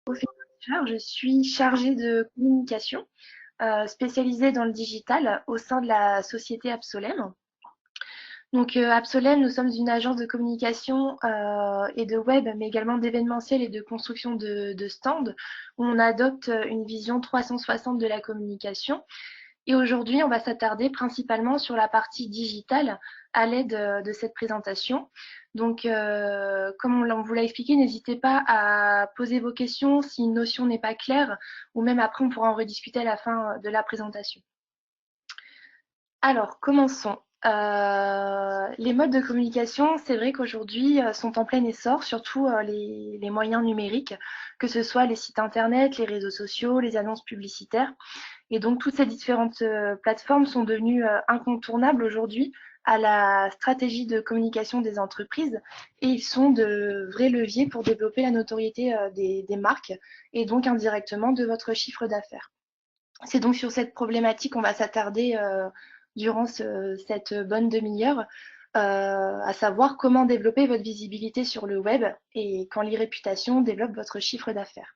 Je suis chargée de communication spécialisée dans le digital au sein de la société Absolem. Donc Absolem, nous sommes une agence de communication et de web, mais également d'événementiel et de construction de stands, où on adopte une vision 360 de la communication. Et aujourd'hui, on va s'attarder principalement sur la partie digitale à l'aide de cette présentation. Donc, comme on vous l'a expliqué, n'hésitez pas à poser vos questions si une notion n'est pas claire, ou même après, on pourra en rediscuter à la fin de la présentation. Alors, commençons. Les modes de communication, c'est vrai qu'aujourd'hui sont en plein essor, surtout les moyens numériques, que ce soit les sites internet, les réseaux sociaux, les annonces publicitaires. Et donc, toutes ces différentes plateformes sont devenues incontournables aujourd'hui à la stratégie de communication des entreprises et ils sont de vrais leviers pour développer la notoriété des marques et donc indirectement de votre chiffre d'affaires. C'est donc sur cette problématique qu'on va s'attarder durant cette bonne demi-heure, à savoir comment développer votre visibilité sur le web et quand l'e-réputation développe votre chiffre d'affaires.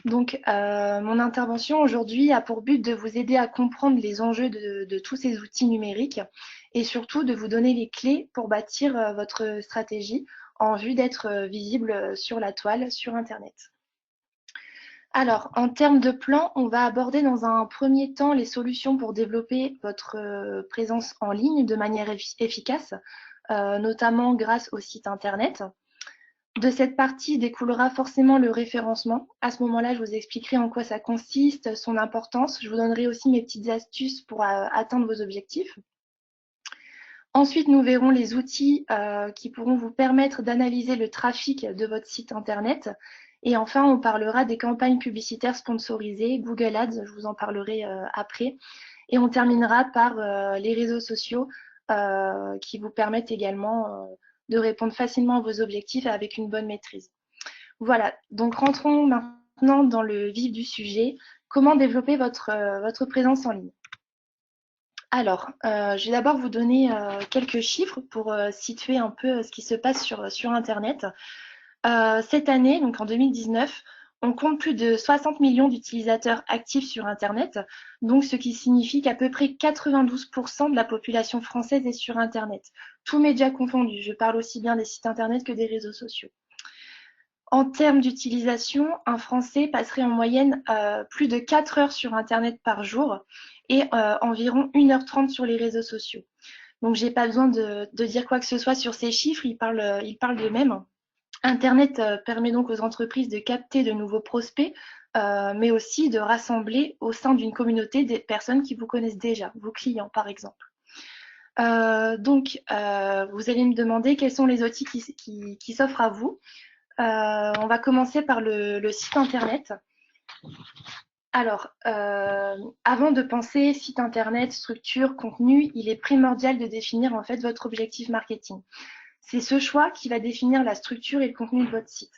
Donc, mon intervention aujourd'hui a pour but de vous aider à comprendre les enjeux de tous ces outils numériques et surtout de vous donner les clés pour bâtir votre stratégie en vue d'être visible sur la toile, sur Internet. Alors, en termes de plan, on va aborder dans un premier temps les solutions pour développer votre présence en ligne de manière efficace, notamment grâce au site Internet. De cette partie découlera forcément le référencement. À ce moment-là, je vous expliquerai en quoi ça consiste, son importance. Je vous donnerai aussi mes petites astuces pour atteindre vos objectifs. Ensuite, nous verrons les outils qui pourront vous permettre d'analyser le trafic de votre site Internet. Et enfin, on parlera des campagnes publicitaires sponsorisées, Google Ads, je vous en parlerai après. Et on terminera par les réseaux sociaux qui vous permettent également de répondre facilement à vos objectifs avec une bonne maîtrise. Voilà, donc rentrons maintenant dans le vif du sujet. Comment développer votre présence en ligne? Alors, je vais d'abord vous donner quelques chiffres pour situer un peu ce qui se passe sur Internet. Cette année, donc en 2019, on compte plus de 60 millions d'utilisateurs actifs sur Internet, donc ce qui signifie qu'à peu près 92% de la population française est sur Internet. Tous médias confondus, je parle aussi bien des sites Internet que des réseaux sociaux. En termes d'utilisation, un Français passerait en moyenne plus de 4 heures sur Internet par jour et environ 1h30 sur les réseaux sociaux. Donc, j'ai pas besoin de dire quoi que ce soit sur ces chiffres, ils parlent d'eux-mêmes. Internet permet donc aux entreprises de capter de nouveaux prospects, mais aussi de rassembler au sein d'une communauté des personnes qui vous connaissent déjà, vos clients par exemple. Vous allez me demander quels sont les outils qui s'offrent à vous. On va commencer par le site internet. Alors, avant de penser site internet, structure, contenu, il est primordial de définir en fait votre objectif marketing. C'est ce choix qui va définir la structure et le contenu de votre site.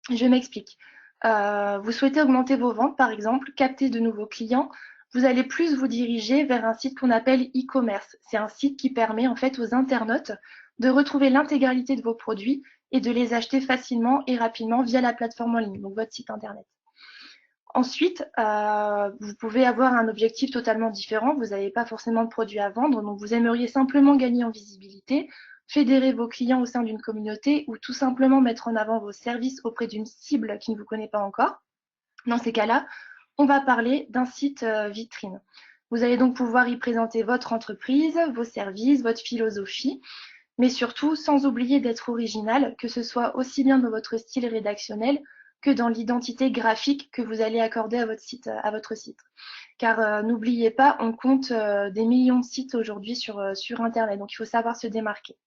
Je m'explique. Vous souhaitez augmenter vos ventes, par exemple, capter de nouveaux clients. Vous allez plus vous diriger vers un site qu'on appelle e-commerce. C'est un site qui permet en fait aux internautes de retrouver l'intégralité de vos produits et de les acheter facilement et rapidement via la plateforme en ligne, donc votre site internet. Ensuite, vous pouvez avoir un objectif totalement différent. Vous n'avez pas forcément de produits à vendre, donc vous aimeriez simplement gagner en visibilité, fédérer vos clients au sein d'une communauté ou tout simplement mettre en avant vos services auprès d'une cible qui ne vous connaît pas encore. Dans ces cas-là, on va parler d'un site vitrine. Vous allez donc pouvoir y présenter votre entreprise, vos services, votre philosophie, mais surtout sans oublier d'être original, que ce soit aussi bien dans votre style rédactionnel que dans l'identité graphique que vous allez accorder à votre site. Car n'oubliez pas, on compte des millions de sites aujourd'hui sur Internet, donc il faut savoir se démarquer.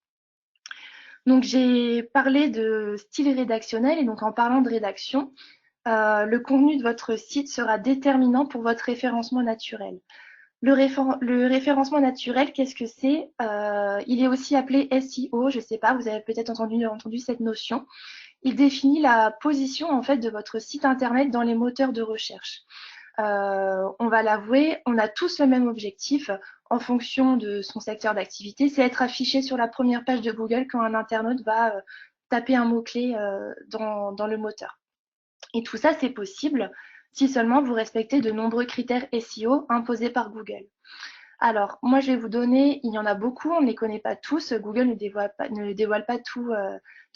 Donc j'ai parlé de style rédactionnel et donc en parlant de rédaction, le contenu de votre site sera déterminant pour votre référencement naturel. Le référencement naturel, qu'est-ce que c'est? Il est aussi appelé SEO, je ne sais pas, vous avez peut-être entendu cette notion. Il définit la position en fait de votre site internet dans les moteurs de recherche. On va l'avouer, on a tous le même objectif en fonction de son secteur d'activité, c'est être affiché sur la première page de Google quand un internaute va taper un mot-clé dans le moteur. Et tout ça, c'est possible si seulement vous respectez de nombreux critères SEO imposés par Google. Alors, moi, je vais vous donner, il y en a beaucoup, on ne les connaît pas tous. Google ne dévoile pas tous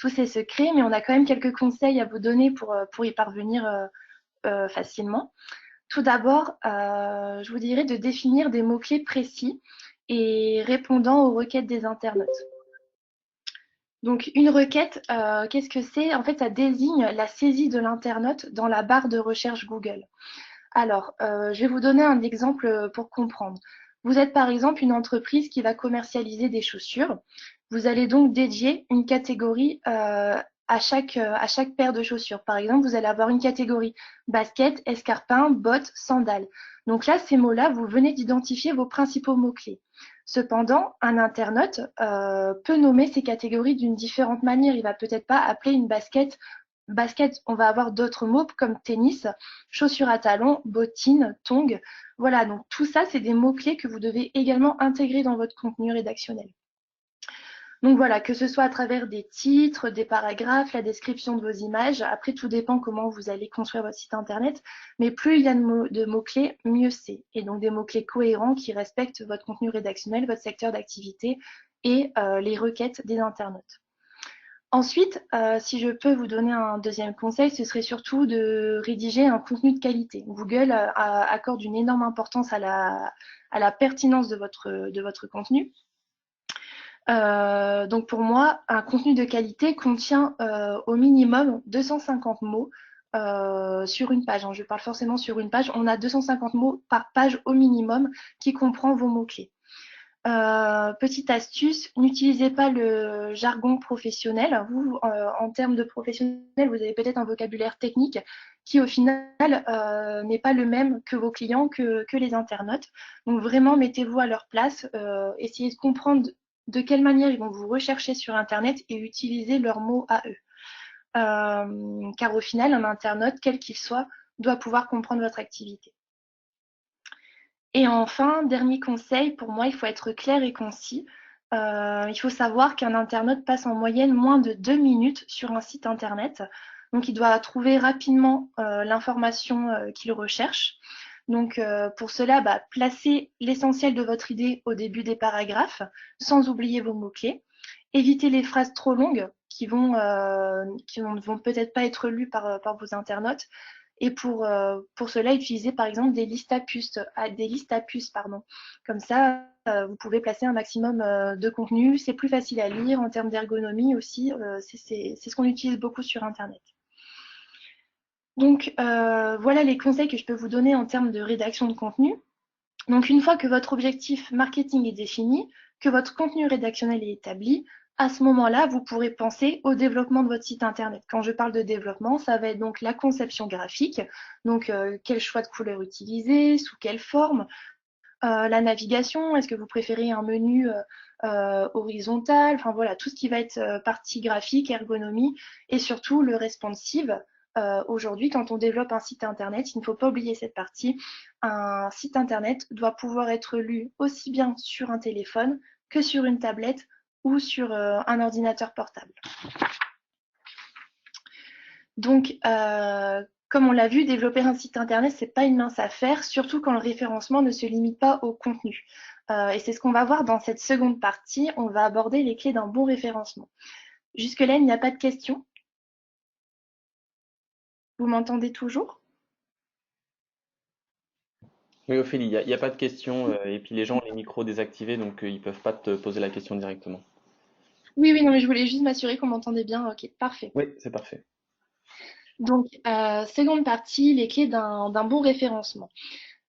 ses secrets, mais on a quand même quelques conseils à vous donner pour y parvenir facilement. Tout d'abord, je vous dirais de définir des mots-clés précis et répondant aux requêtes des internautes. Donc, une requête, qu'est-ce que c'est? En fait, ça désigne la saisie de l'internaute dans la barre de recherche Google. Alors, je vais vous donner un exemple pour comprendre. Vous êtes par exemple une entreprise qui va commercialiser des chaussures. Vous allez donc dédier une catégorie à chaque paire de chaussures. Par exemple, vous allez avoir une catégorie basket, escarpins, bottes, sandales. Donc là, ces mots-là, vous venez d'identifier vos principaux mots-clés. Cependant, un internaute peut nommer ces catégories d'une différente manière. Il va peut-être pas appeler une basket. Basket, on va avoir d'autres mots comme tennis, chaussures à talons, bottines, tongs. Voilà, donc tout ça, c'est des mots-clés que vous devez également intégrer dans votre contenu rédactionnel. Donc voilà, que ce soit à travers des titres, des paragraphes, la description de vos images. Après, tout dépend comment vous allez construire votre site internet. Mais plus il y a de mots-clés, mieux c'est. Et donc des mots-clés cohérents qui respectent votre contenu rédactionnel, votre secteur d'activité et les requêtes des internautes. Ensuite, si je peux vous donner un deuxième conseil, ce serait surtout de rédiger un contenu de qualité. Google accorde une énorme importance à la pertinence de votre contenu. Donc pour moi, un contenu de qualité contient au minimum 250 mots sur une page. Je parle forcément sur une page. On a 250 mots par page au minimum qui comprend vos mots-clés. Petite astuce, n'utilisez pas le jargon professionnel. Vous, en termes de professionnel, vous avez peut-être un vocabulaire technique qui, au final, n'est pas le même que vos clients, que les internautes. Donc, vraiment, mettez-vous à leur place. Essayez de comprendre de quelle manière ils vont vous rechercher sur Internet et utiliser leurs mots à eux. Car au final, un internaute, quel qu'il soit, doit pouvoir comprendre votre activité. Et enfin, dernier conseil, pour moi, il faut être clair et concis. Il faut savoir qu'un internaute passe en moyenne moins de 2 minutes sur un site internet. Donc, il doit trouver rapidement l'information qu'il recherche. Donc, pour cela, placez l'essentiel de votre idée au début des paragraphes, sans oublier vos mots-clés. Évitez les phrases trop longues qui ne vont peut-être pas être lues par vos internautes. Et pour cela, utilisez par exemple des listes à puces, pardon. Comme ça, vous pouvez placer un maximum de contenu. C'est plus facile à lire en termes d'ergonomie aussi. C'est ce qu'on utilise beaucoup sur Internet. Donc, voilà les conseils que je peux vous donner en termes de rédaction de contenu. Donc, une fois que votre objectif marketing est défini, que votre contenu rédactionnel est établi, à ce moment-là, vous pourrez penser au développement de votre site internet. Quand je parle de développement, ça va être donc la conception graphique, donc quel choix de couleurs utiliser, sous quelle forme, la navigation, est-ce que vous préférez un menu horizontal, enfin voilà, tout ce qui va être partie graphique, ergonomie, et surtout le responsive. Aujourd'hui, quand on développe un site internet, il ne faut pas oublier cette partie. Un site internet doit pouvoir être lu aussi bien sur un téléphone que sur une tablette ou sur un ordinateur portable. Donc, comme on l'a vu, développer un site internet, c'est pas une mince affaire, surtout quand le référencement ne se limite pas au contenu. Et c'est ce qu'on va voir dans cette seconde partie. On va aborder les clés d'un bon référencement. Jusque-là, il n'y a pas de questions? Vous m'entendez toujours? Oui, Ophélie, il y a pas de question. Et puis les gens ont les micros désactivés, donc ils peuvent pas te poser la question directement. Oui, oui, non, mais je voulais juste m'assurer qu'on m'entendait bien. Ok, parfait. Oui, c'est parfait. Donc, seconde partie, les clés d'un bon référencement.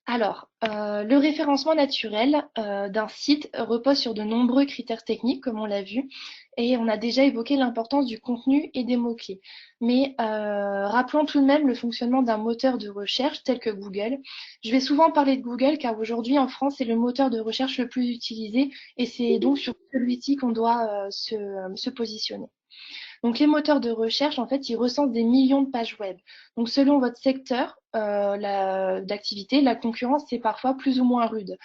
Alors, le référencement naturel d'un site repose sur de nombreux critères techniques, comme on l'a vu, et on a déjà évoqué l'importance du contenu et des mots-clés. Mais rappelons tout de même le fonctionnement d'un moteur de recherche tel que Google. Je vais souvent parler de Google car aujourd'hui en France, c'est le moteur de recherche le plus utilisé et c'est donc sur celui-ci qu'on doit se positionner. Donc les moteurs de recherche, en fait, ils recensent des millions de pages web. Donc selon votre secteur d'activité, la concurrence, c'est parfois plus ou moins rude.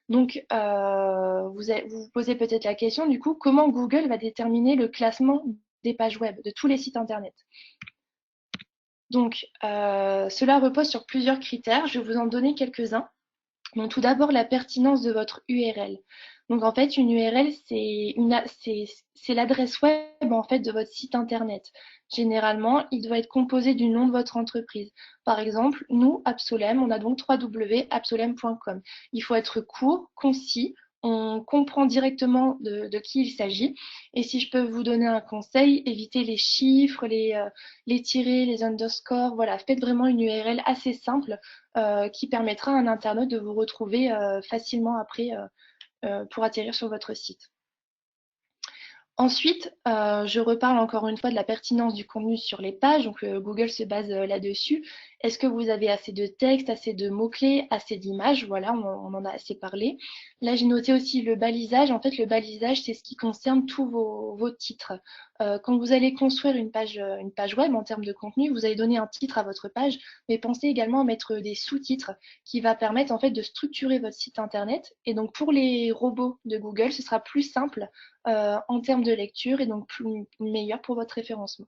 Donc vous vous posez peut-être la question, du coup, comment Google va déterminer le classement des pages web de tous les sites Internet? Donc, cela repose sur plusieurs critères. Je vais vous en donner quelques-uns. Donc, tout d'abord, la pertinence de votre URL. Donc, en fait, une URL, c'est l'adresse web en fait de votre site internet. Généralement, il doit être composé du nom de votre entreprise. Par exemple, nous, Absolem, on a donc www.absolem.com. Il faut être court, concis, on comprend directement de qui il s'agit. Et si je peux vous donner un conseil, évitez les chiffres, les tirets, les underscores. Voilà, faites vraiment une URL assez simple qui permettra à un internaute de vous retrouver facilement après pour atterrir sur votre site. Ensuite, je reparle encore une fois de la pertinence du contenu sur les pages. Donc, Google se base là-dessus. Est-ce que vous avez assez de texte, assez de mots-clés, assez d'images? Voilà, on en a assez parlé. Là, j'ai noté aussi le balisage. En fait, le balisage, c'est ce qui concerne tous vos titres. Quand vous allez construire une page web en termes de contenu, vous allez donner un titre à votre page, mais pensez également à mettre des sous-titres qui va permettre en fait de structurer votre site internet. Et donc, pour les robots de Google, ce sera plus simple en termes de lecture et donc meilleur pour votre référencement.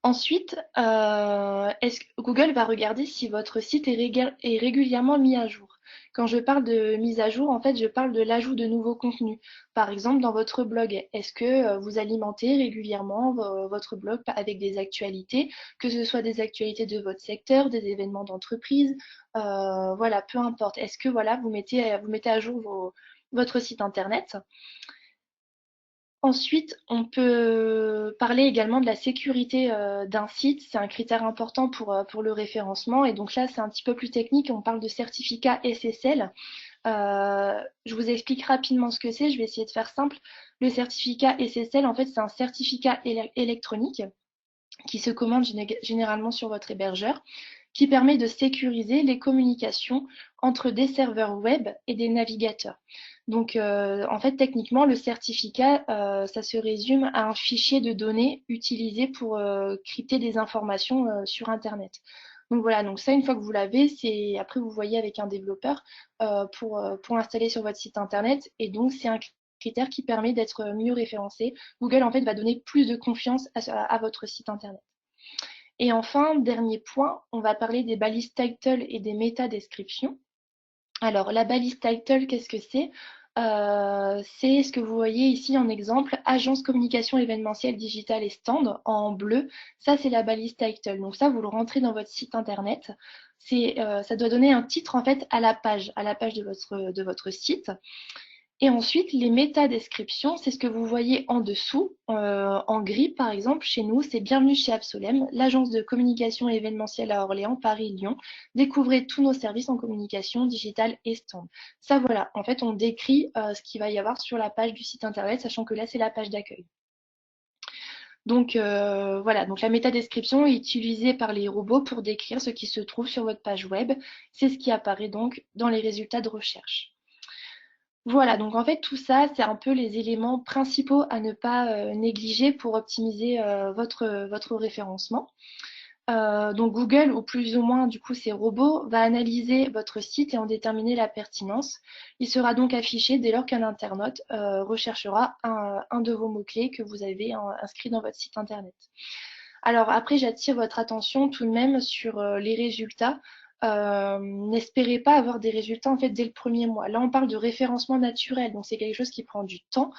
Ensuite, Google va regarder si votre site est régulièrement mis à jour. Quand je parle de mise à jour, en fait, je parle de l'ajout de nouveaux contenus. Par exemple, dans votre blog, est-ce que vous alimentez régulièrement votre blog avec des actualités, que ce soit des actualités de votre secteur, des événements d'entreprise, voilà, peu importe. Est-ce que voilà, vous mettez à jour votre site internet? Ensuite, on peut parler également de la sécurité d'un site. C'est un critère important pour le référencement. Et donc là, c'est un petit peu plus technique. On parle de certificat SSL. Je vous explique rapidement ce que c'est. Je vais essayer de faire simple. Le certificat SSL, en fait, c'est un certificat électronique qui se commande généralement sur votre hébergeur, qui permet de sécuriser les communications entre des serveurs web et des navigateurs. Donc, en fait, techniquement, le certificat, ça se résume à un fichier de données utilisé pour crypter des informations sur Internet. Donc voilà, donc ça, une fois que vous l'avez, c'est après vous voyez avec un développeur pour l'installer sur votre site Internet. Et donc, c'est un critère qui permet d'être mieux référencé. Google, en fait, va donner plus de confiance à votre site Internet. Et enfin, dernier point, on va parler des balises title et des métadescriptions. Alors, la balise title, qu'est-ce que c'est? C'est ce que vous voyez ici en exemple, agence communication événementielle digitale et stand en bleu. Ça, c'est la balise title. Donc ça, vous le rentrez dans votre site internet. Ça doit donner un titre en fait à la page de votre site. Et ensuite, les métadescriptions, c'est ce que vous voyez en dessous, en gris par exemple. Chez nous, c'est Bienvenue chez Absolem, l'agence de communication événementielle à Orléans, Paris, Lyon. Découvrez tous nos services en communication digitale et stand. Ça, voilà, en fait, on décrit ce qu'il va y avoir sur la page du site internet, sachant que là, c'est la page d'accueil. Donc voilà, donc la métadescription est utilisée par les robots pour décrire ce qui se trouve sur votre page web. C'est ce qui apparaît donc dans les résultats de recherche. Voilà, donc en fait tout ça, c'est un peu les éléments principaux à ne pas négliger pour optimiser votre référencement. Donc Google, ou plus ou moins du coup ces robots, va analyser votre site et en déterminer la pertinence. Il sera donc affiché dès lors qu'un internaute recherchera un de vos mots-clés que vous avez inscrit dans votre site internet. Alors après, j'attire votre attention tout de même sur les résultats. N'espérez pas avoir des résultats en fait dès le premier mois. Là, on parle de référencement naturel, donc c'est quelque chose qui prend du temps.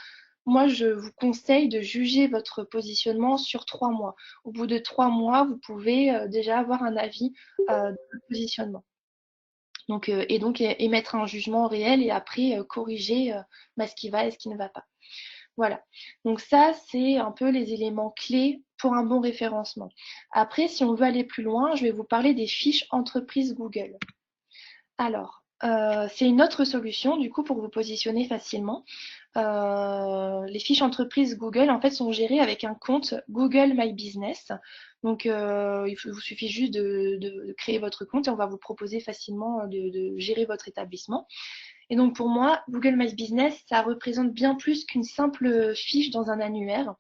Moi, je vous conseille de juger votre positionnement sur 3 mois. Au bout de 3 mois, vous pouvez déjà avoir un avis de votre positionnement. Donc, et donc émettre un jugement réel et après corriger ce qui va et ce qui ne va pas. Voilà. Donc ça, c'est un peu les éléments clés pour un bon référencement. Après, si on veut aller plus loin, je vais vous parler des fiches entreprises Google. Alors, c'est une autre solution du coup pour vous positionner facilement. Les fiches entreprises Google en fait sont gérées avec un compte Google My Business. Donc, il vous suffit juste de créer votre compte et on va vous proposer facilement de gérer votre établissement. Et donc pour moi, Google My Business, ça représente bien plus qu'une simple fiche dans un annuaire,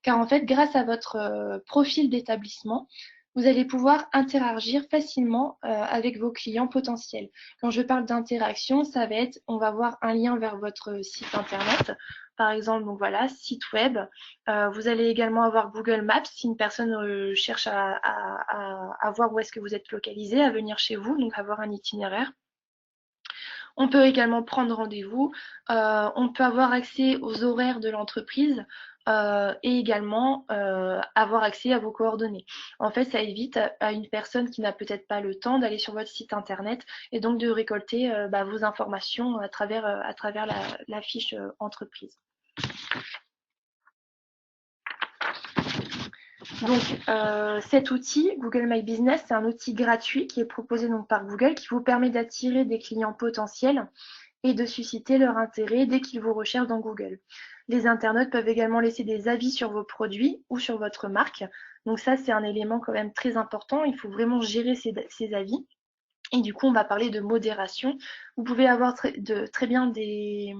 car en fait, grâce à votre profil d'établissement, vous allez pouvoir interagir facilement avec vos clients potentiels. Quand je parle d'interaction, ça va être, on va avoir un lien vers votre site internet, par exemple, donc voilà, site web. Vous allez également avoir Google Maps si une personne cherche à voir où est-ce que vous êtes localisé, à venir chez vous, donc avoir un itinéraire. On peut également prendre rendez-vous. On peut avoir accès aux horaires de l'entreprise et également avoir accès à vos coordonnées. En fait, ça évite à une personne qui n'a peut-être pas le temps d'aller sur votre site internet et donc de récolter vos informations à travers la fiche entreprise. Donc, cet outil, Google My Business, c'est un outil gratuit qui est proposé donc par Google qui vous permet d'attirer des clients potentiels et de susciter leur intérêt dès qu'ils vous recherchent dans Google. Les internautes peuvent également laisser des avis sur vos produits ou sur votre marque. Donc ça, c'est un élément quand même très important. Il faut vraiment gérer ces avis. Et du coup, on va parler de modération. Vous pouvez avoir très bien des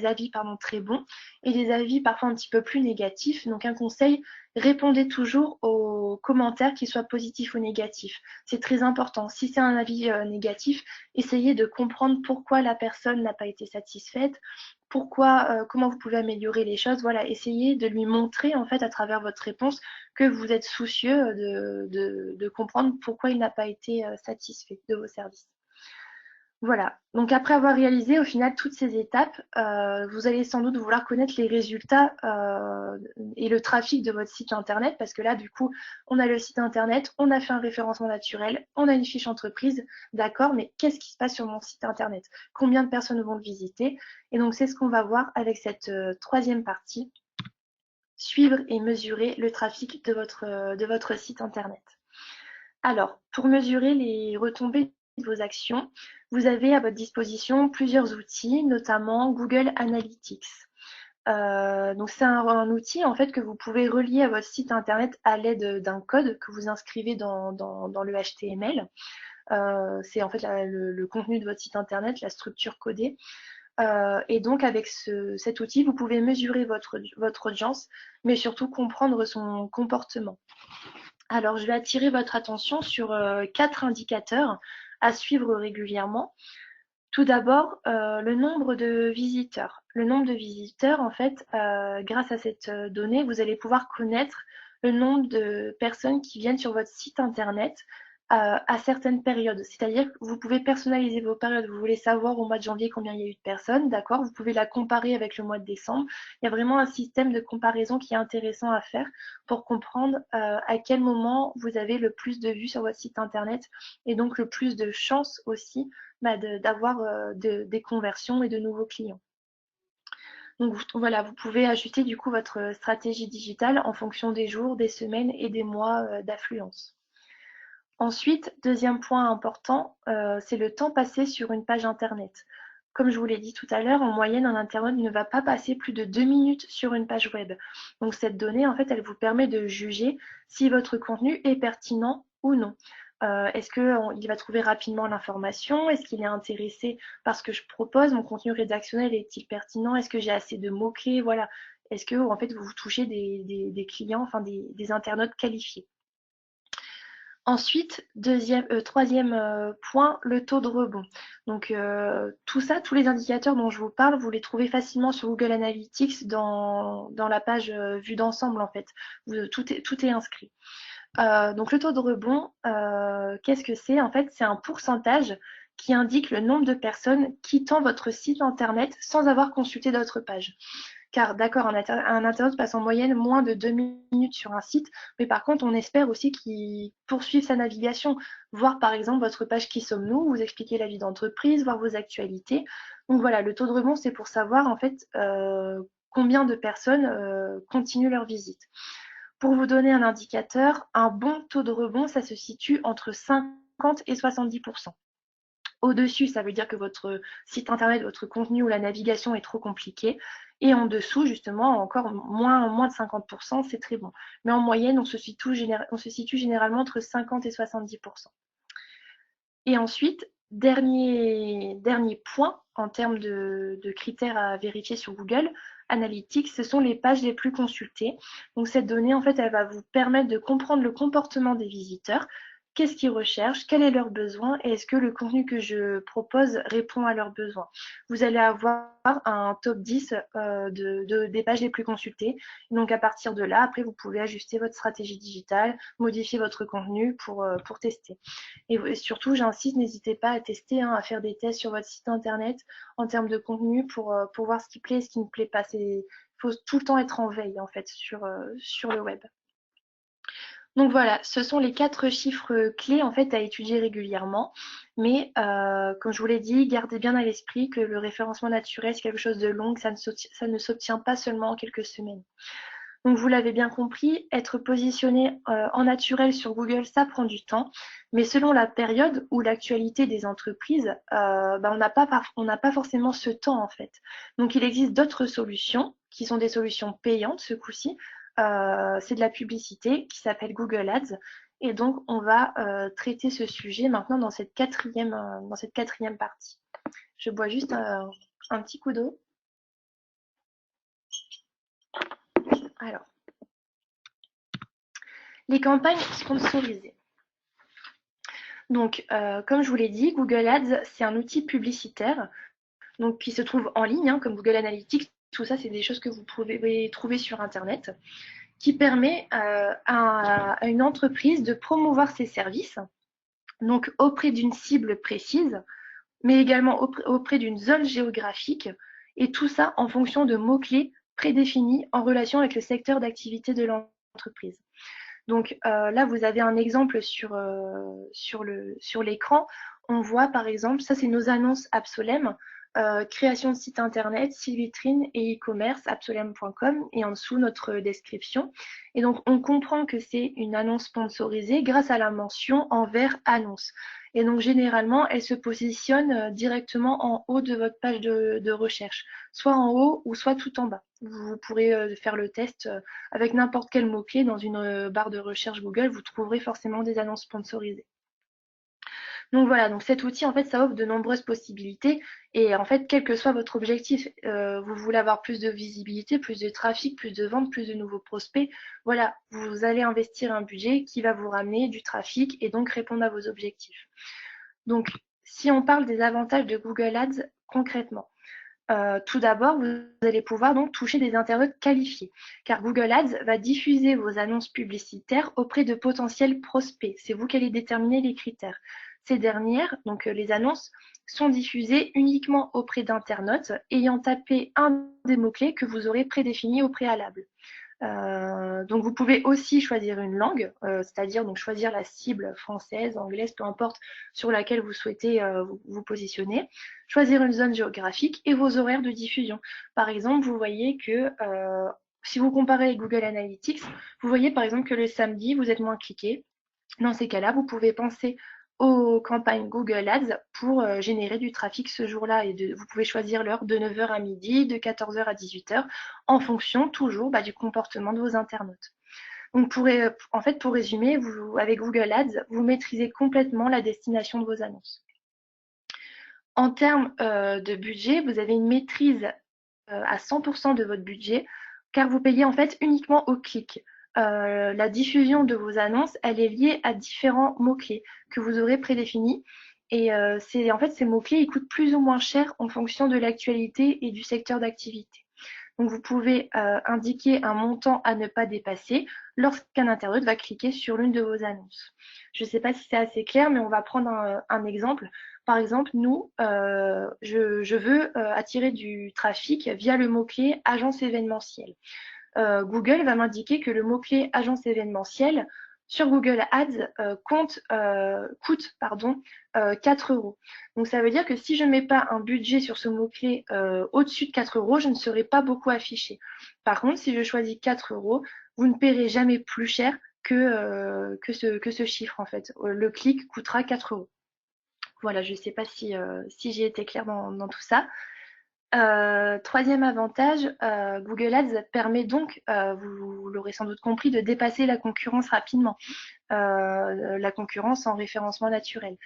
avis très bons et des avis parfois un petit peu plus négatifs. Donc un conseil, répondez toujours aux commentaires, qu'ils soient positifs ou négatifs. C'est très important. Si c'est un avis négatif, essayez de comprendre pourquoi la personne n'a pas été satisfaite, comment vous pouvez améliorer les choses. Voilà, essayez de lui montrer en fait à travers votre réponse que vous êtes soucieux de comprendre pourquoi il n'a pas été satisfait de vos services. Voilà, donc après avoir réalisé au final toutes ces étapes, vous allez sans doute vouloir connaître les résultats et le trafic de votre site internet parce que là du coup on a le site internet, on a fait un référencement naturel, on a une fiche entreprise, d'accord, mais qu'est-ce qui se passe sur mon site internet? Combien de personnes vont le visiter? Et donc c'est ce qu'on va voir avec cette troisième partie, suivre et mesurer le trafic de votre site internet. Alors, pour mesurer les retombées de vos actions, vous avez à votre disposition plusieurs outils, notamment Google Analytics. Donc c'est un outil en fait que vous pouvez relier à votre site internet à l'aide d'un code que vous inscrivez dans le HTML. C'est en fait le contenu de votre site internet, la structure codée. Et donc avec cet outil, vous pouvez mesurer votre audience, mais surtout comprendre son comportement. Alors, je vais attirer votre attention sur 4 indicateurs à suivre régulièrement. Tout d'abord, le nombre de visiteurs. Le nombre de visiteurs, en fait, grâce à cette donnée, vous allez pouvoir connaître le nombre de personnes qui viennent sur votre site internet à certaines périodes. C'est-à-dire que vous pouvez personnaliser vos périodes. Vous voulez savoir au mois de janvier combien il y a eu de personnes, d'accord? Vous pouvez la comparer avec le mois de décembre. Il y a vraiment un système de comparaison qui est intéressant à faire pour comprendre à quel moment vous avez le plus de vues sur votre site internet et donc le plus de chances aussi d'avoir des conversions et de nouveaux clients. Donc voilà, vous pouvez ajuster du coup votre stratégie digitale en fonction des jours, des semaines et des mois d'affluence. Ensuite, deuxième point important, c'est le temps passé sur une page internet. Comme je vous l'ai dit tout à l'heure, en moyenne, un internaute ne va pas passer plus de 2 minutes sur une page web. Donc cette donnée, en fait, elle vous permet de juger si votre contenu est pertinent ou non. Est-ce qu'il va trouver rapidement l'information? Est-ce qu'il est intéressé par ce que je propose? Mon contenu rédactionnel est-il pertinent? Est-ce que j'ai assez de mots-clés? Voilà. Est-ce que en fait, vous touchez des clients, enfin des internautes qualifiés? Ensuite, troisième point, le taux de rebond. Donc tout ça, tous les indicateurs dont je vous parle, vous les trouvez facilement sur Google Analytics dans la page vue d'ensemble en fait. Tout est inscrit. Donc le taux de rebond, qu'est-ce que c'est? En fait, c'est un pourcentage qui indique le nombre de personnes quittant votre site internet sans avoir consulté d'autres pages. Car d'accord, un internaute passe en moyenne moins de 2 minutes sur un site, mais par contre, on espère aussi qu'il poursuive sa navigation, voir par exemple votre page Qui sommes-nous, vous expliquer la vie d'entreprise, voir vos actualités. Donc voilà, le taux de rebond, c'est pour savoir en fait combien de personnes continuent leur visite. Pour vous donner un indicateur, un bon taux de rebond, ça se situe entre 50 et 70%. Au-dessus, ça veut dire que votre site internet, votre contenu ou la navigation est trop compliqué. Et en dessous, justement, encore moins de 50%, c'est très bon. Mais en moyenne, on se situe généralement entre 50 et 70%. Et ensuite, dernier point en termes de critères à vérifier sur Google Analytics, ce sont les pages les plus consultées. Donc cette donnée, en fait, elle va vous permettre de comprendre le comportement des visiteurs, qu'est-ce qu'ils recherchent, quel est leur besoin et est-ce que le contenu que je propose répond à leurs besoins. Vous allez avoir un top 10 des pages les plus consultées. Donc à partir de là, après, vous pouvez ajuster votre stratégie digitale, modifier votre contenu pour tester. Et surtout, j'insiste, n'hésitez pas à tester, hein, à faire des tests sur votre site internet en termes de contenu pour voir ce qui plaît et ce qui ne plaît pas. Il faut tout le temps être en veille en fait sur le web. Donc voilà, ce sont les 4 chiffres clés en fait à étudier régulièrement. Mais comme je vous l'ai dit, gardez bien à l'esprit que le référencement naturel, c'est quelque chose de long, ça ne s'obtient pas seulement en quelques semaines. Donc vous l'avez bien compris, être positionné en naturel sur Google, ça prend du temps, mais selon la période ou l'actualité des entreprises, on n'a pas forcément ce temps en fait. Donc il existe d'autres solutions qui sont des solutions payantes ce coup-ci. C'est de la publicité qui s'appelle Google Ads. Et donc on va traiter ce sujet maintenant dans cette quatrième partie. Je bois juste un petit coup d'eau. Alors, les campagnes sponsorisées. Donc, comme je vous l'ai dit, Google Ads, c'est un outil publicitaire donc, qui se trouve en ligne, hein, comme Google Analytics. Tout ça, c'est des choses que vous pouvez trouver sur Internet, qui permet à une entreprise de promouvoir ses services, donc auprès d'une cible précise, mais également auprès d'une zone géographique, et tout ça en fonction de mots-clés prédéfinis en relation avec le secteur d'activité de l'entreprise. Donc là, vous avez un exemple sur l'écran. On voit par exemple, ça c'est nos annonces Absolem, création de site internet, site vitrine et e-commerce, absolem.com, et en dessous notre description. Et donc on comprend que c'est une annonce sponsorisée grâce à la mention en vert annonce. Et donc généralement, elle se positionne directement en haut de votre page de recherche, soit en haut ou soit tout en bas. Vous pourrez faire le test avec n'importe quel mot-clé dans une barre de recherche Google, vous trouverez forcément des annonces sponsorisées. Donc voilà, donc cet outil, en fait, ça offre de nombreuses possibilités. Et en fait, quel que soit votre objectif, vous voulez avoir plus de visibilité, plus de trafic, plus de ventes, plus de nouveaux prospects, voilà, vous allez investir un budget qui va vous ramener du trafic et donc répondre à vos objectifs. Donc, si on parle des avantages de Google Ads concrètement, tout d'abord, vous allez pouvoir donc toucher des internautes qualifiés, car Google Ads va diffuser vos annonces publicitaires auprès de potentiels prospects. C'est vous qui allez déterminer les critères. Ces dernières, donc les annonces, sont diffusées uniquement auprès d'internautes ayant tapé un des mots-clés que vous aurez prédéfinis au préalable. Donc vous pouvez aussi choisir une langue, c'est-à-dire donc choisir la cible française, anglaise, peu importe sur laquelle vous souhaitez vous positionner, choisir une zone géographique et vos horaires de diffusion. Par exemple, vous voyez que si vous comparez avec Google Analytics, vous voyez par exemple que le samedi, vous êtes moins cliqué. Dans ces cas-là, vous pouvez penser aux campagnes Google Ads pour générer du trafic ce jour-là. Et vous pouvez choisir l'heure de 9h à midi, de 14h à 18h, en fonction toujours du comportement de vos internautes. Donc en fait, pour résumer, avec Google Ads, vous maîtrisez complètement la destination de vos annonces. En termes de budget, vous avez une maîtrise à 100% de votre budget, car vous payez en fait uniquement au clic. La diffusion de vos annonces, elle est liée à différents mots-clés que vous aurez prédéfinis. Et en fait, ces mots-clés, ils coûtent plus ou moins cher en fonction de l'actualité et du secteur d'activité. Donc, vous pouvez indiquer un montant à ne pas dépasser lorsqu'un internaute va cliquer sur l'une de vos annonces. Je ne sais pas si c'est assez clair, mais on va prendre un exemple. Par exemple, nous, je veux attirer du trafic via le mot-clé agence événementielle. Google va m'indiquer que le mot-clé agence événementielle sur Google Ads coûte 4 euros. Donc ça veut dire que si je ne mets pas un budget sur ce mot-clé au-dessus de 4 euros, je ne serai pas beaucoup affiché. Par contre, si je choisis 4 euros, vous ne paierez jamais plus cher que ce chiffre en fait. Le clic coûtera 4 euros. Voilà, je ne sais pas si j'ai été claire dans tout ça. Troisième avantage, Google Ads permet donc, vous l'aurez sans doute compris, de dépasser la concurrence rapidement, la concurrence en référencement naturel.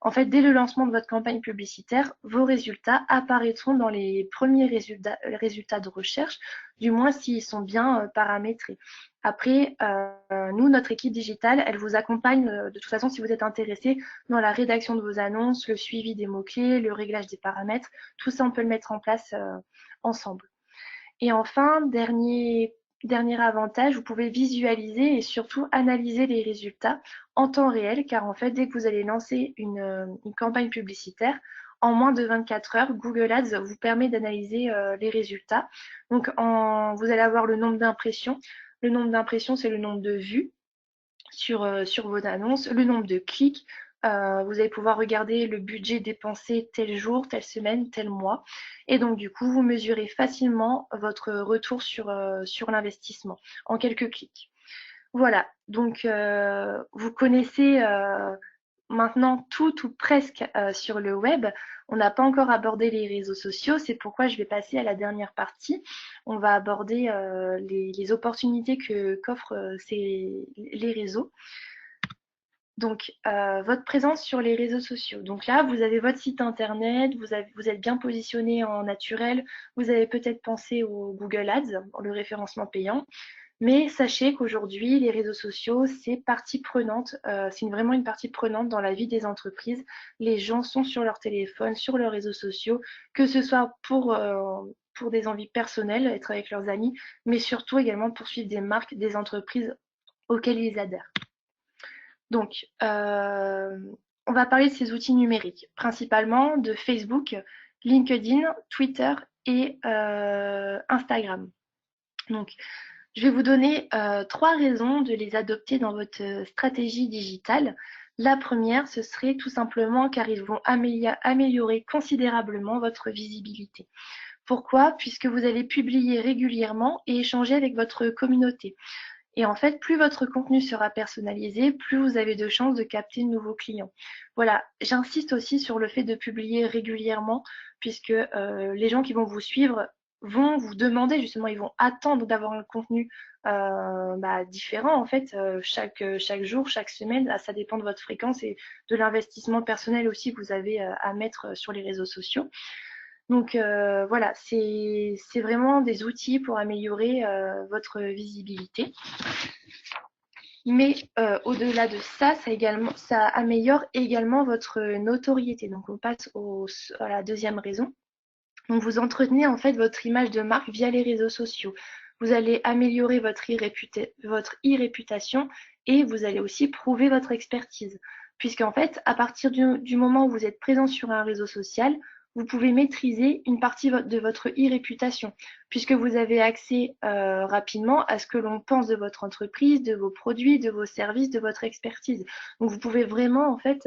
En fait, dès le lancement de votre campagne publicitaire, vos résultats apparaîtront dans les premiers résultats de recherche, du moins s'ils sont bien paramétrés. Après, nous, notre équipe digitale, elle vous accompagne de toute façon si vous êtes intéressé dans la rédaction de vos annonces, le suivi des mots-clés, le réglage des paramètres. Tout ça, on peut le mettre en place ensemble. Et enfin, dernier avantage, vous pouvez visualiser et surtout analyser les résultats en temps réel, car en fait, dès que vous allez lancer une campagne publicitaire, en moins de 24 heures, Google Ads vous permet d'analyser les résultats. Donc, vous allez avoir le nombre d'impressions. Le nombre d'impressions, c'est le nombre de vues sur vos annonces, le nombre de clics. Vous allez pouvoir regarder le budget dépensé tel jour, telle semaine, tel mois. Et donc, du coup, vous mesurez facilement votre retour sur l'investissement en quelques clics. Voilà, donc vous connaissez maintenant tout ou presque sur le web. On n'a pas encore abordé les réseaux sociaux, c'est pourquoi je vais passer à la dernière partie. On va aborder les opportunités qu'offrent les réseaux. Donc, votre présence sur les réseaux sociaux. Donc là, vous avez votre site internet, vous êtes bien positionné en naturel, vous avez peut-être pensé au Google Ads, le référencement payant. Mais sachez qu'aujourd'hui, les réseaux sociaux, c'est partie prenante, c'est vraiment une partie prenante dans la vie des entreprises. Les gens sont sur leur téléphone, sur leurs réseaux sociaux, que ce soit pour des envies personnelles, être avec leurs amis, mais surtout également pour suivre des marques, des entreprises auxquelles ils adhèrent. Donc, on va parler de ces outils numériques, principalement de Facebook, LinkedIn, Twitter et Instagram. Donc, je vais vous donner 3 raisons de les adopter dans votre stratégie digitale. La première, ce serait tout simplement car ils vont améliorer considérablement votre visibilité. Pourquoi? Puisque vous allez publier régulièrement et échanger avec votre communauté. Et en fait, plus votre contenu sera personnalisé, plus vous avez de chances de capter de nouveaux clients. Voilà, j'insiste aussi sur le fait de publier régulièrement, puisque les gens qui vont vous suivre vont vous demander, justement, ils vont attendre d'avoir un contenu différent, en fait, chaque jour, chaque semaine. Ça dépend de votre fréquence et de l'investissement personnel aussi que vous avez à mettre sur les réseaux sociaux. Donc voilà, c'est vraiment des outils pour améliorer votre visibilité. Mais au-delà de ça, ça améliore également votre notoriété. Donc on passe à la deuxième raison. Donc vous entretenez en fait votre image de marque via les réseaux sociaux. Vous allez améliorer votre e-réputation et vous allez aussi prouver votre expertise. Puisqu'en fait, à partir du moment où vous êtes présent sur un réseau social, vous pouvez maîtriser une partie de votre e-réputation, puisque vous avez accès rapidement à ce que l'on pense de votre entreprise, de vos produits, de vos services, de votre expertise. Donc vous pouvez vraiment en fait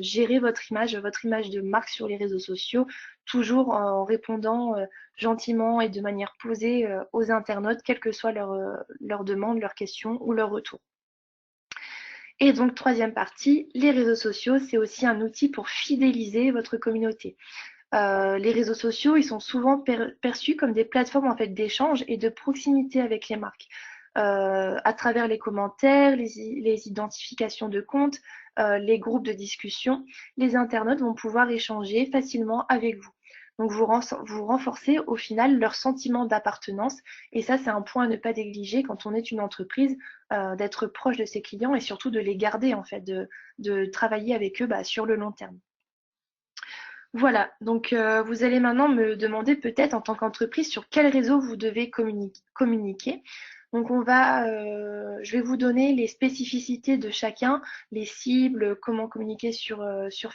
gérer votre image de marque sur les réseaux sociaux, toujours en répondant gentiment et de manière posée aux internautes, quelles que soient leurs demandes, leurs questions ou leurs retours. Et donc, troisième partie, les réseaux sociaux, c'est aussi un outil pour fidéliser votre communauté. Les réseaux sociaux, ils sont souvent perçus comme des plateformes en fait d'échange et de proximité avec les marques. À travers les commentaires, les identifications de comptes, les groupes de discussion, les internautes vont pouvoir échanger facilement avec vous. Donc vous renforcez au final leur sentiment d'appartenance et ça c'est un point à ne pas négliger quand on est une entreprise, d'être proche de ses clients et surtout de les garder en fait, de travailler avec eux sur le long terme. Voilà, donc vous allez maintenant me demander peut-être en tant qu'entreprise sur quel réseau vous devez communiquer. Donc je vais vous donner les spécificités de chacun, les cibles, comment communiquer sur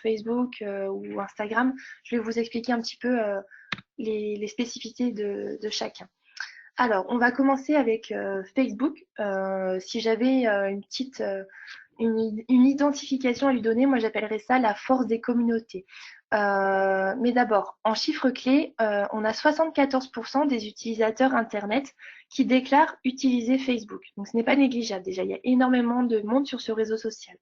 Facebook ou Instagram. Je vais vous expliquer un petit peu les spécificités de chacun. Alors, on va commencer avec Facebook. Si j'avais une identification à lui donner, moi j'appellerais ça la force des communautés. Mais d'abord, en chiffres clés, on a 74% des utilisateurs Internet qui déclarent utiliser Facebook. Donc ce n'est pas négligeable déjà, il y a énormément de monde sur ce réseau social.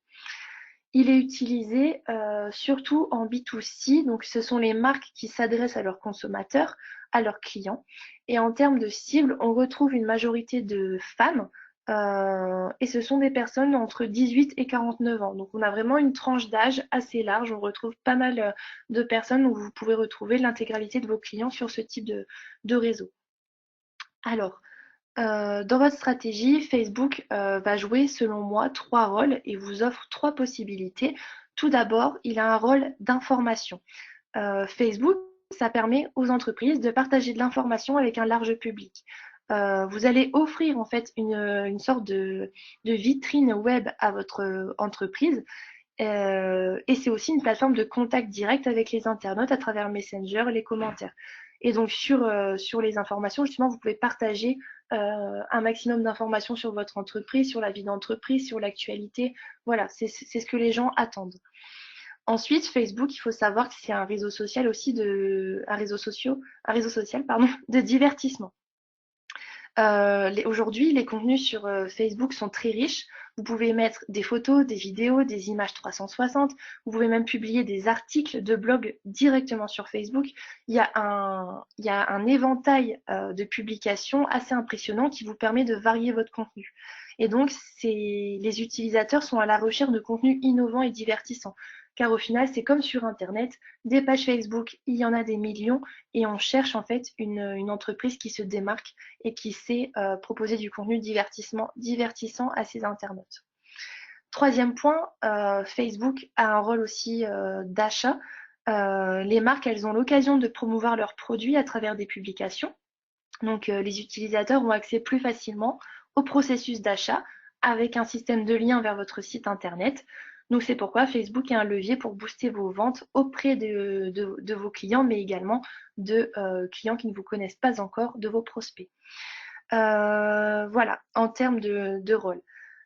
Il est utilisé surtout en B2C, donc ce sont les marques qui s'adressent à leurs consommateurs, à leurs clients. Et en termes de cible, on retrouve une majorité de femmes, Et ce sont des personnes entre 18 et 49 ans. Donc on a vraiment une tranche d'âge assez large. On retrouve pas mal de personnes où vous pouvez retrouver l'intégralité de vos clients sur ce type de réseau. Alors, dans votre stratégie, Facebook va jouer, selon moi, trois rôles et vous offre trois possibilités. Tout d'abord, il a un rôle d'information. Facebook, ça permet aux entreprises de partager de l'information avec un large public. Vous allez offrir en fait une sorte de vitrine web à votre entreprise. Et c'est aussi une plateforme de contact direct avec les internautes à travers Messenger, les commentaires. Et donc sur les informations, justement, vous pouvez partager un maximum d'informations sur votre entreprise, sur la vie d'entreprise, sur l'actualité. Voilà, c'est ce que les gens attendent. Ensuite, Facebook, il faut savoir que c'est un réseau social aussi un réseau social, pardon, de divertissement. Aujourd'hui, les contenus sur Facebook sont très riches. Vous pouvez mettre des photos, des vidéos, des images 360. Vous pouvez même publier des articles de blog directement sur Facebook. Il y a un éventail de publications assez impressionnant qui vous permet de varier votre contenu. Et donc, les utilisateurs sont à la recherche de contenus innovants et divertissants. Car au final, c'est comme sur Internet, des pages Facebook, il y en a des millions et on cherche en fait une entreprise qui se démarque et qui sait proposer du contenu divertissant à ses internautes. Troisième point, Facebook a un rôle aussi d'achat. Les marques, elles ont l'occasion de promouvoir leurs produits à travers des publications. Donc, les utilisateurs ont accès plus facilement au processus d'achat avec un système de lien vers votre site internet. Donc, c'est pourquoi Facebook est un levier pour booster vos ventes auprès de vos clients, mais également de clients qui ne vous connaissent pas encore, de vos prospects. Voilà, en termes de rôle.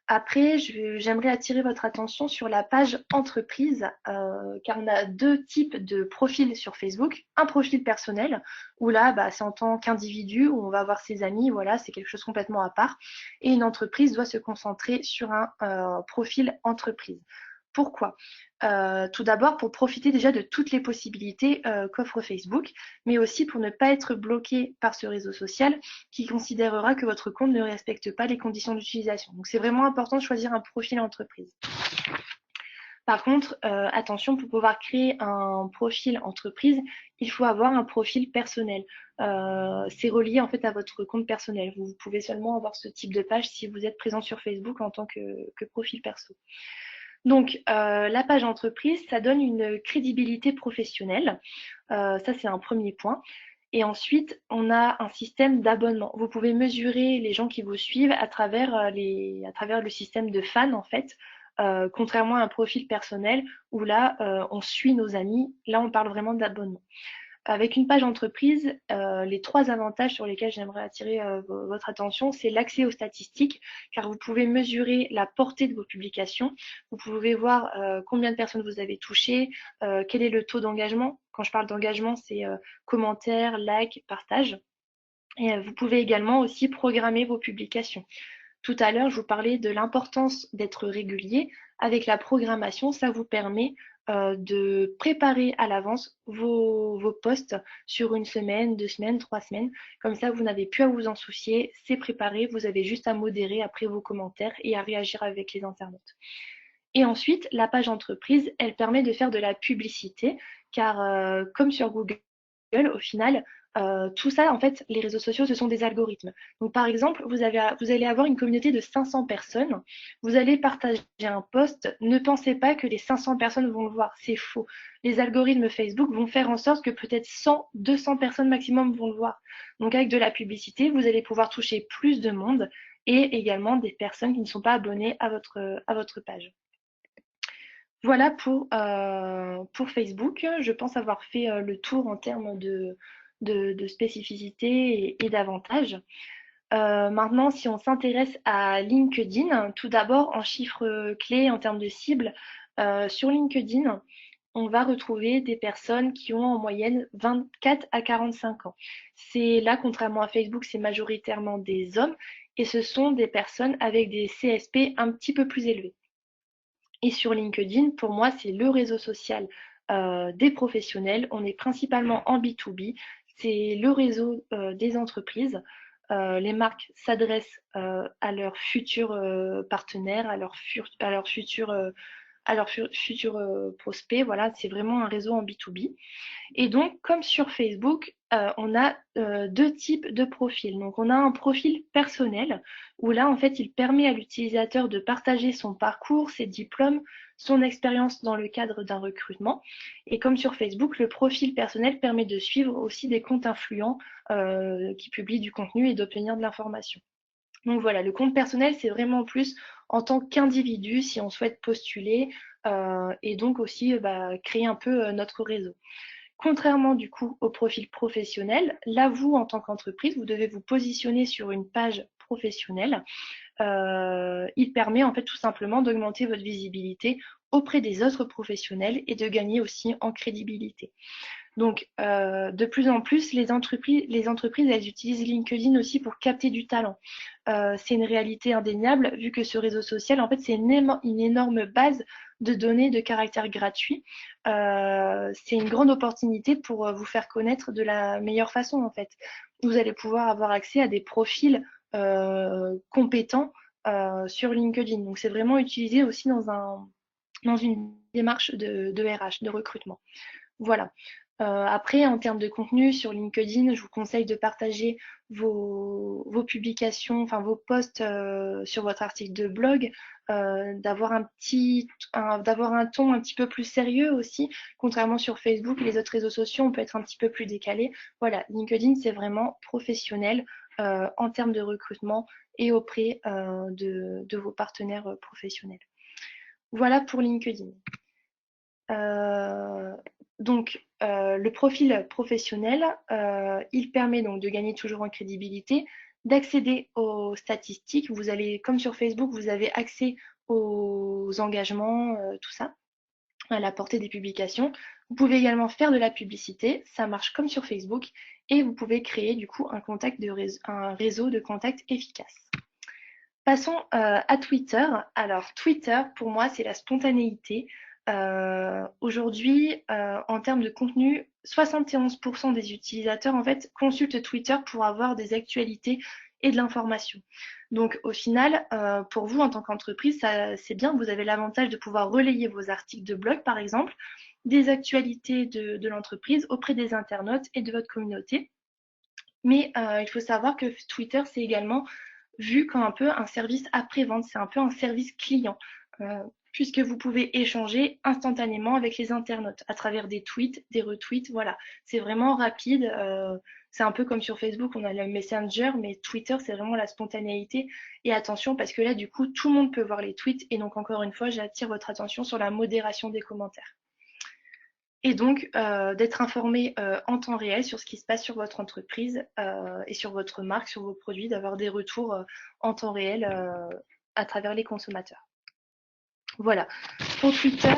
Après, j'aimerais attirer votre attention sur la page entreprise, car on a deux types de profils sur Facebook. Un profil personnel, où là, bah, c'est en tant qu'individu, où on va voir ses amis, voilà, c'est quelque chose complètement à part. Et une entreprise doit se concentrer sur un profil entreprise. Pourquoi? Tout d'abord pour profiter déjà de toutes les possibilités qu'offre Facebook, mais aussi pour ne pas être bloqué par ce réseau social qui considérera que votre compte ne respecte pas les conditions d'utilisation. Donc c'est vraiment important de choisir un profil entreprise. Par contre, attention, pour pouvoir créer un profil entreprise, il faut avoir un profil personnel. C'est relié en fait à votre compte personnel. Vous pouvez seulement avoir ce type de page si vous êtes présent sur Facebook en tant que profil perso. Donc, la page entreprise, ça donne une crédibilité professionnelle. Ça, c'est un premier point. Et ensuite, on a un système d'abonnement. Vous pouvez mesurer les gens qui vous suivent à travers, à travers le système de fans, en fait. Contrairement à un profil personnel où là, on suit nos amis. Là, on parle vraiment d'abonnement. Avec une page entreprise, les trois avantages sur lesquels j'aimerais attirer votre attention, c'est l'accès aux statistiques, car vous pouvez mesurer la portée de vos publications, vous pouvez voir combien de personnes vous avez touchées, quel est le taux d'engagement. Quand je parle d'engagement, c'est commentaires, likes, partages. Et vous pouvez également aussi programmer vos publications. Tout à l'heure, je vous parlais de l'importance d'être régulier. Avec la programmation, ça vous permet de préparer à l'avance vos posts sur une semaine, 2 semaines, 3 semaines. Comme ça, vous n'avez plus à vous en soucier. C'est préparé. Vous avez juste à modérer après vos commentaires et à réagir avec les internautes. Et ensuite, la page entreprise, elle permet de faire de la publicité, car comme sur Google, au final, tout ça, en fait, les réseaux sociaux, ce sont des algorithmes. Donc, par exemple, vous allez avoir une communauté de 500 personnes. Vous allez partager un post. Ne pensez pas que les 500 personnes vont le voir. C'est faux. Les algorithmes Facebook vont faire en sorte que peut-être 100, 200 personnes maximum vont le voir. Donc, avec de la publicité, vous allez pouvoir toucher plus de monde et également des personnes qui ne sont pas abonnées à votre page. Voilà pour Facebook. Je pense avoir fait le tour en termes de spécificité et d'avantages. Maintenant, si on s'intéresse à LinkedIn, tout d'abord en chiffres clés en termes de cible, sur LinkedIn, on va retrouver des personnes qui ont en moyenne 24 à 45 ans. C'est là, contrairement à Facebook, c'est majoritairement des hommes et ce sont des personnes avec des CSP un petit peu plus élevés. Et sur LinkedIn, pour moi, c'est le réseau social des professionnels. On est principalement en B2B. C'est le réseau des entreprises. les marques s'adressent à leurs futurs partenaires, à leurs futurs prospects. Voilà, c'est vraiment un réseau en B2B. Et donc, comme sur Facebook, on a deux types de profils. Donc, on a un profil personnel où là, en fait, il permet à l'utilisateur de partager son parcours, ses diplômes, son expérience dans le cadre d'un recrutement. Et comme sur Facebook, le profil personnel permet de suivre aussi des comptes influents qui publient du contenu et d'obtenir de l'information. Donc voilà, le compte personnel, c'est vraiment plus en tant qu'individu si on souhaite postuler et donc aussi créer un peu notre réseau. Contrairement du coup au profil professionnel, là vous en tant qu'entreprise, vous devez vous positionner sur une page professionnelle. Il permet en fait tout simplement d'augmenter votre visibilité auprès des autres professionnels et de gagner aussi en crédibilité. Donc, de plus en plus, les entreprises, elles utilisent LinkedIn aussi pour capter du talent. C'est une réalité indéniable, vu que ce réseau social, en fait, c'est une énorme base de données de caractère gratuit. C'est une grande opportunité pour vous faire connaître de la meilleure façon, en fait. Vous allez pouvoir avoir accès à des profils compétents sur LinkedIn. Donc, c'est vraiment utilisé aussi dans une démarche de RH, de recrutement. Voilà. Après, en termes de contenu sur LinkedIn, je vous conseille de partager vos publications, enfin vos posts sur votre article de blog, d'avoir d'avoir un ton un petit peu plus sérieux aussi. Contrairement sur Facebook et les autres réseaux sociaux, on peut être un petit peu plus décalé. Voilà, LinkedIn, c'est vraiment professionnel en termes de recrutement et auprès de vos partenaires professionnels. Voilà pour LinkedIn. Euh, le profil professionnel, il permet donc de gagner toujours en crédibilité, d'accéder aux statistiques. Vous allez, comme sur Facebook, vous avez accès aux engagements, tout ça, à la portée des publications. Vous pouvez également faire de la publicité, ça marche comme sur Facebook, et vous pouvez créer du coup un réseau de contacts efficace. Passons à Twitter. Alors Twitter, pour moi, c'est la spontanéité. Aujourd'hui, en termes de contenu, 71% des utilisateurs en fait consultent Twitter pour avoir des actualités et de l'information. Donc au final, pour vous en tant qu'entreprise, c'est bien, vous avez l'avantage de pouvoir relayer vos articles de blog par exemple, des actualités de l'entreprise auprès des internautes et de votre communauté. Mais il faut savoir que Twitter, c'est également vu comme un peu un service après-vente, c'est un peu un service client, puisque vous pouvez échanger instantanément avec les internautes à travers des tweets, des retweets, voilà. C'est vraiment rapide, c'est un peu comme sur Facebook, on a le Messenger, mais Twitter, c'est vraiment la spontanéité. Et attention, parce que là, du coup, tout le monde peut voir les tweets, et donc encore une fois, j'attire votre attention sur la modération des commentaires. Et donc, d'être informé en temps réel sur ce qui se passe sur votre entreprise et sur votre marque, sur vos produits, d'avoir des retours en temps réel à travers les consommateurs. Voilà. Pour Twitter,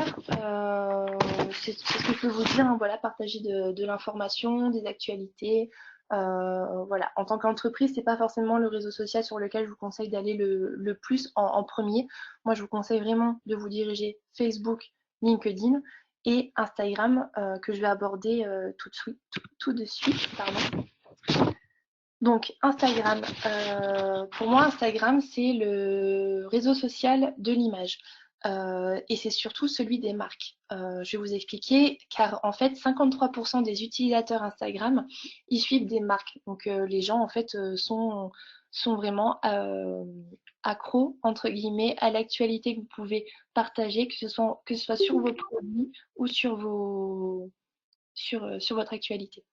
c'est ce que je peux vous dire. Hein, voilà, partager de l'information, des actualités. Voilà. En tant qu'entreprise, c'est pas forcément le réseau social sur lequel je vous conseille d'aller le plus en premier. Moi, je vous conseille vraiment de vous diriger Facebook, LinkedIn et Instagram que je vais aborder tout de suite. Pardon. Donc Instagram, pour moi Instagram c'est le réseau social de l'image et c'est surtout celui des marques. Je vais vous expliquer car en fait 53% des utilisateurs Instagram ils suivent des marques. Donc les gens en fait sont vraiment accros entre guillemets à l'actualité que vous pouvez partager, que ce soit sur vos produits ou sur votre actualité.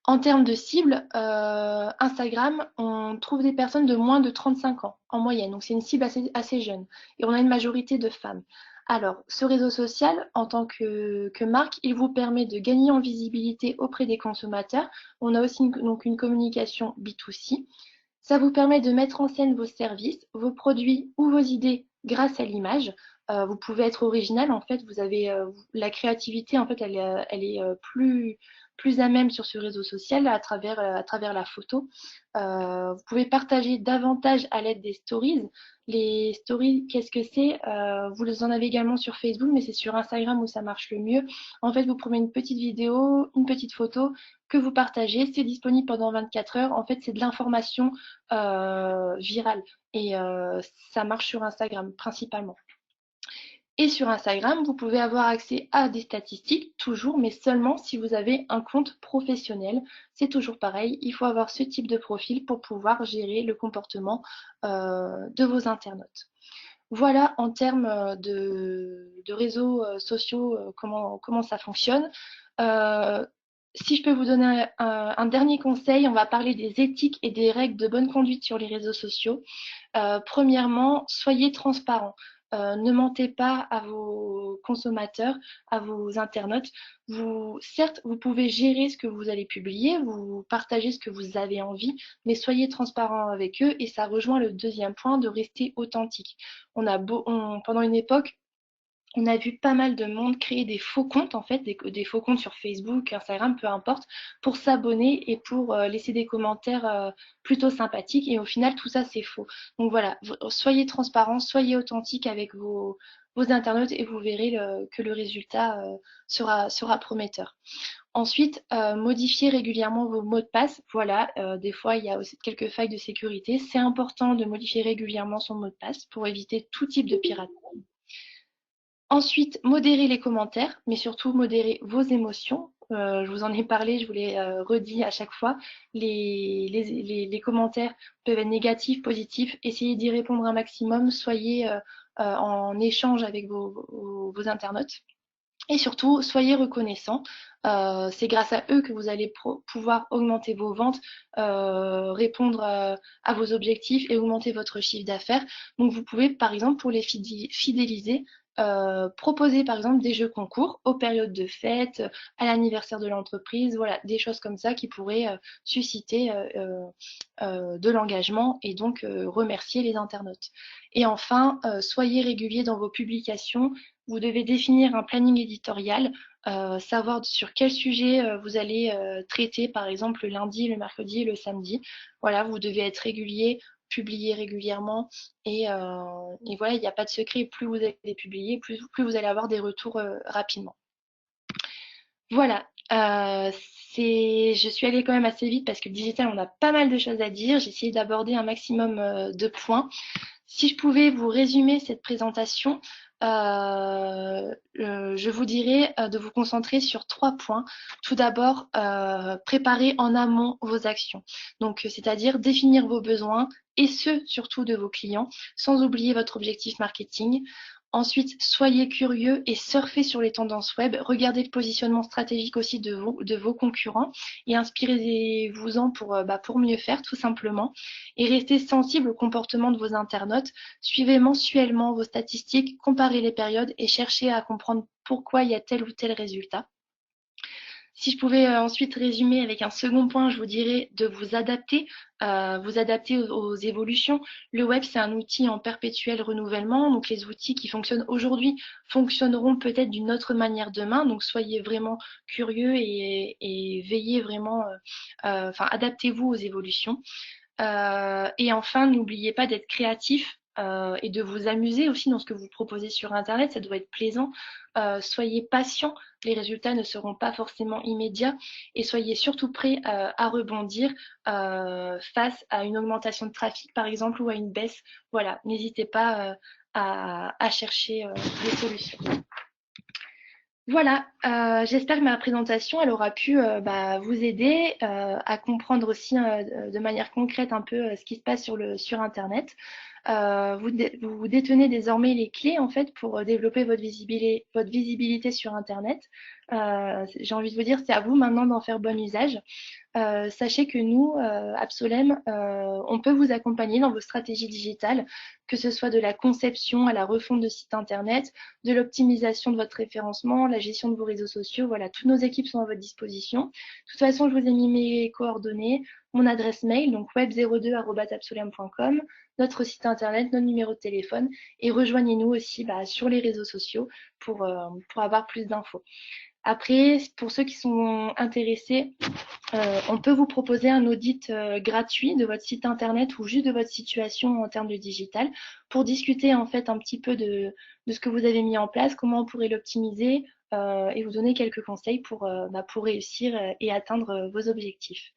En termes de cible, Instagram, on trouve des personnes de moins de 35 ans en moyenne. Donc c'est une cible assez jeune. Et on a une majorité de femmes. Alors, ce réseau social, en tant que marque, il vous permet de gagner en visibilité auprès des consommateurs. On a aussi donc une communication B2C. Ça vous permet de mettre en scène vos services, vos produits ou vos idées grâce à l'image. Vous pouvez être original, en fait, vous avez la créativité, en fait, elle est plus à même sur ce réseau social à travers la photo. Vous pouvez partager davantage à l'aide des stories. Les stories, qu'est-ce que c'est? Vous en avez également sur Facebook, mais c'est sur Instagram où ça marche le mieux. En fait, vous prenez une petite vidéo, une petite photo que vous partagez. C'est disponible pendant 24 heures. En fait, c'est de l'information virale et ça marche sur Instagram principalement. Et sur Instagram, vous pouvez avoir accès à des statistiques, toujours, mais seulement si vous avez un compte professionnel. C'est toujours pareil, il faut avoir ce type de profil pour pouvoir gérer le comportement de vos internautes. Voilà en termes de réseaux sociaux, comment ça fonctionne. Euh, Si je peux vous donner un dernier conseil, on va parler des éthiques et des règles de bonne conduite sur les réseaux sociaux. Premièrement, soyez transparent. Ne mentez pas à vos consommateurs, à vos internautes. Certes, vous pouvez gérer ce que vous allez publier, vous partagez ce que vous avez envie, mais soyez transparent avec eux et ça rejoint le deuxième point de rester authentique. Pendant une époque, on a vu pas mal de monde créer des faux comptes, en fait, des faux comptes sur Facebook, Instagram, peu importe, pour s'abonner et pour laisser des commentaires plutôt sympathiques. Et au final, tout ça, c'est faux. Donc voilà, soyez transparents, soyez authentiques avec vos internautes et vous verrez que le résultat sera prometteur. Ensuite, modifiez régulièrement vos mots de passe. Voilà, des fois, il y a aussi quelques failles de sécurité. C'est important de modifier régulièrement son mot de passe pour éviter tout type de piraterie. Ensuite, modérez les commentaires, mais surtout modérez vos émotions. Je vous en ai parlé, je vous l'ai redit à chaque fois. Les commentaires peuvent être négatifs, positifs. Essayez d'y répondre un maximum. Soyez en échange avec vos internautes. Et surtout, soyez reconnaissants. C'est grâce à eux que vous allez pouvoir augmenter vos ventes, répondre à vos objectifs et augmenter votre chiffre d'affaires. Donc, vous pouvez, par exemple, pour les fidéliser, proposer, par exemple, des jeux concours aux périodes de fête, à l'anniversaire de l'entreprise, voilà, des choses comme ça qui pourraient susciter de l'engagement et donc remercier les internautes. Et enfin, soyez réguliers dans vos publications. Vous devez définir un planning éditorial, savoir sur quel sujet vous allez traiter, par exemple le lundi, le mercredi et le samedi. Voilà, vous devez être régulier, publier régulièrement et voilà, il n'y a pas de secret. Plus vous allez publier, plus vous allez avoir des retours rapidement. Voilà, je suis allée quand même assez vite parce que le digital, on a pas mal de choses à dire. J'ai essayé d'aborder un maximum de points. Si je pouvais vous résumer cette présentation, je vous dirais de vous concentrer sur 3 points. Tout d'abord, préparer en amont vos actions. Donc, c'est-à-dire définir vos besoins et ceux surtout de vos clients, sans oublier votre objectif marketing. Ensuite, soyez curieux et surfez sur les tendances web. Regardez le positionnement stratégique aussi de vos concurrents et inspirez-vous-en pour mieux faire, tout simplement. Et restez sensible au comportement de vos internautes. Suivez mensuellement vos statistiques, comparez les périodes et cherchez à comprendre pourquoi il y a tel ou tel résultat. Si je pouvais ensuite résumer avec un second point, je vous dirais de vous adapter aux évolutions. Le web, c'est un outil en perpétuel renouvellement, donc les outils qui fonctionnent aujourd'hui fonctionneront peut-être d'une autre manière demain, donc soyez vraiment curieux et veillez vraiment, enfin adaptez-vous aux évolutions. Et enfin, n'oubliez pas d'être créatif et de vous amuser aussi dans ce que vous proposez sur Internet. Ça doit être plaisant. Soyez patient. Les résultats ne seront pas forcément immédiats. Et soyez surtout prêts à rebondir face à une augmentation de trafic, par exemple, ou à une baisse. Voilà, n'hésitez pas à chercher des solutions. Voilà, j'espère que ma présentation, elle aura pu vous aider à comprendre aussi de manière concrète un peu ce qui se passe sur Internet. Vous détenez désormais les clés en fait pour développer votre visibilité sur Internet. J'ai envie de vous dire, c'est à vous maintenant d'en faire bon usage. Sachez que nous, Absolem, on peut vous accompagner dans vos stratégies digitales, que ce soit de la conception à la refonte de sites internet, de l'optimisation de votre référencement, la gestion de vos réseaux sociaux. Voilà, toutes nos équipes sont à votre disposition. De toute façon, je vous ai mis mes coordonnées, mon adresse mail, donc web02@absolem.com, notre site internet, notre numéro de téléphone, et rejoignez-nous aussi sur les réseaux sociaux pour avoir plus d'infos. Après, pour ceux qui sont intéressés, On peut vous proposer un audit gratuit de votre site internet ou juste de votre situation en termes de digital pour discuter en fait un petit peu de ce que vous avez mis en place, comment on pourrait l'optimiser et vous donner quelques conseils pour réussir et atteindre vos objectifs.